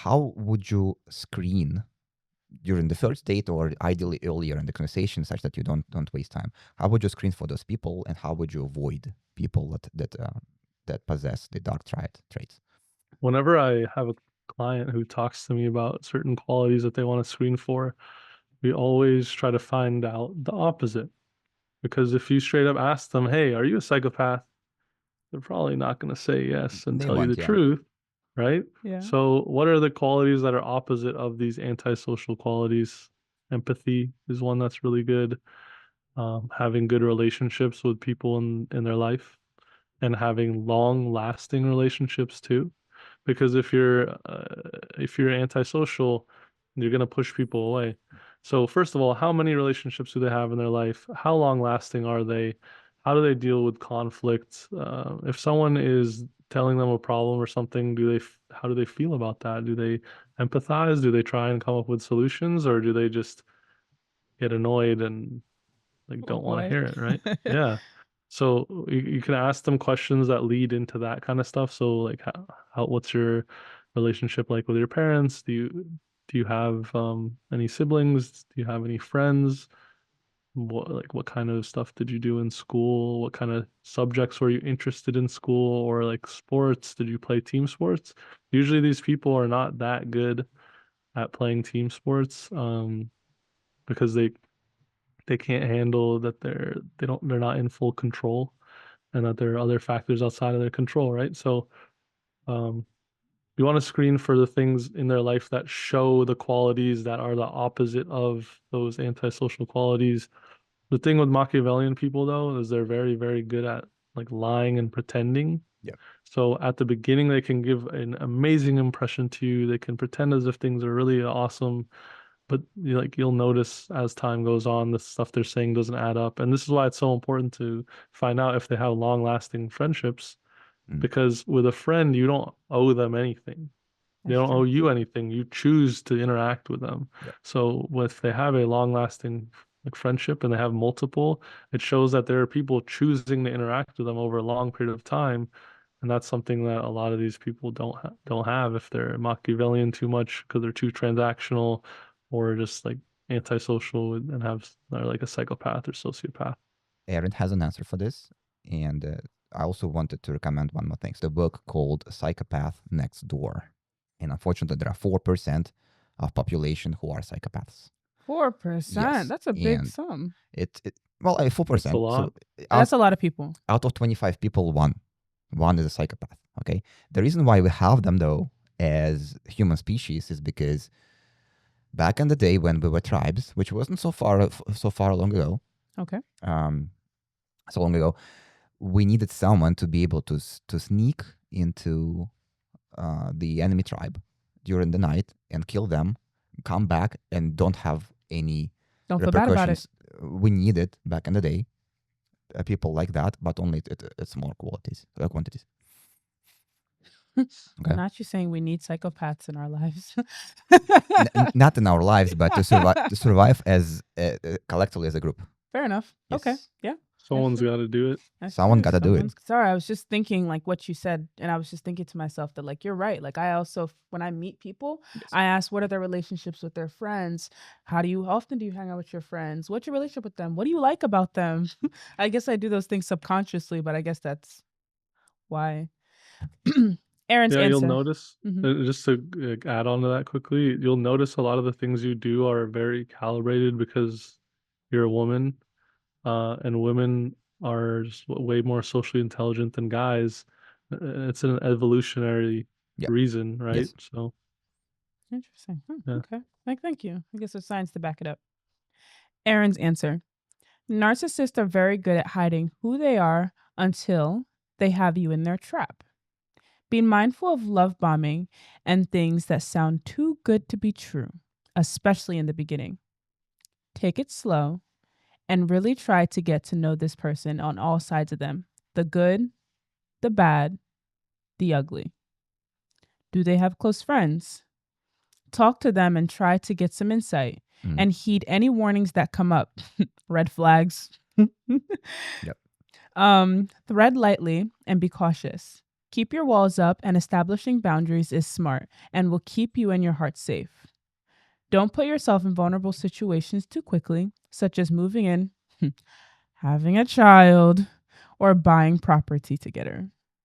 how would you screen during the first date, or ideally earlier in the conversation, such that you don't waste time? How would you screen for those people, and how would you avoid people that possess the dark traits? Whenever I have a client who talks to me about certain qualities that they want to screen for, we always try to find out the opposite. Because if you straight up ask them, hey, are you a psychopath? They're probably not going to say yes and They tell you the won't, yeah. truth, right? Yeah. So what are the qualities that are opposite of these antisocial qualities? Empathy is one that's really good. Having good relationships with people in their life, and having long-lasting relationships too. Because if you're antisocial, you're going to push people away. So first of all, how many relationships do they have in their life? How long lasting are they? How do they deal with conflict? If someone is telling them a problem or something, how do they feel about that? Do they empathize? Do they try and come up with solutions, or do they just get annoyed and like don't want to hear it, right? Yeah. So you can ask them questions that lead into that kind of stuff. So like what's your relationship like with your parents? Do you have any siblings? Do you have any friends? What kind of stuff did you do in school? What kind of subjects were you interested in school, or like sports? Did you play team sports? Usually these people are not that good at playing team sports because they can't handle that they're not in full control, and that there are other factors outside of their control, right? So you want to screen for the things in their life that show the qualities that are the opposite of those antisocial qualities. The thing with Machiavellian people, though, is they're very, very good at like lying and pretending. Yeah. So at the beginning, they can give an amazing impression to you. They can pretend as if things are really awesome, but you'll notice as time goes on, the stuff they're saying doesn't add up. And this is why it's so important to find out if they have long-lasting friendships, because with a friend, you don't owe them anything. They don't owe you anything. You choose to interact with them. Yeah. So if they have a long-lasting like friendship and they have multiple, it shows that there are people choosing to interact with them over a long period of time. And that's something that a lot of these people don't have if they're Machiavellian too much, because they're too transactional, or just like antisocial and are like a psychopath or sociopath. Erin has an answer for this, and I also wanted to recommend one more thing. It's the book called Psychopath Next Door, and unfortunately, there are 4% of population who are psychopaths. 4%. Yes, That's a big and sum. Well, 4%. That's a lot. So That's a lot of people. out of 25 people, one is a psychopath. Okay. The reason why we have them though as human species is because back in the day when we were tribes, which wasn't so far long ago. Okay. So long ago, we needed someone to be able to sneak into the enemy tribe during the night and kill them, come back and don't have any Don't feel bad about it. repercussions. We needed back in the day people like that, but only at small quantities. Okay. Not you saying we need psychopaths in our lives. Not in our lives, but to survive as collectively as a group. Fair enough. Yes. Okay. Yeah. Someone's got to do it. Someone got to do it. Sorry, I was just thinking like what you said, and I was just thinking to myself that like you're right. Like I also, when I meet people, Yes. I ask what are their relationships with their friends. How often do you hang out with your friends? What's your relationship with them? What do you like about them? I guess I do those things subconsciously, but I guess that's why. Erin's answer. You'll notice, just to add on to that quickly, you'll notice a lot of the things you do are very calibrated because you're a woman, and women are just way more socially intelligent than guys. It's an evolutionary reason, right? Yes. So interesting. Okay. Thank you. I guess there's science to back it up. Erin's answer. Narcissists are very good at hiding who they are until they have you in their trap. Be mindful of love bombing and things that sound too good to be true, especially in the beginning. Take it slow and really try to get to know this person on all sides of them, the good, the bad, the ugly. Do they have close friends? Talk to them and try to get some insight and heed any warnings that come up. Red flags. Yep. Thread lightly and be cautious. Keep your walls up, and establishing boundaries is smart and will keep you and your heart safe. Don't put yourself in vulnerable situations too quickly, such as moving in, having a child, or buying property together.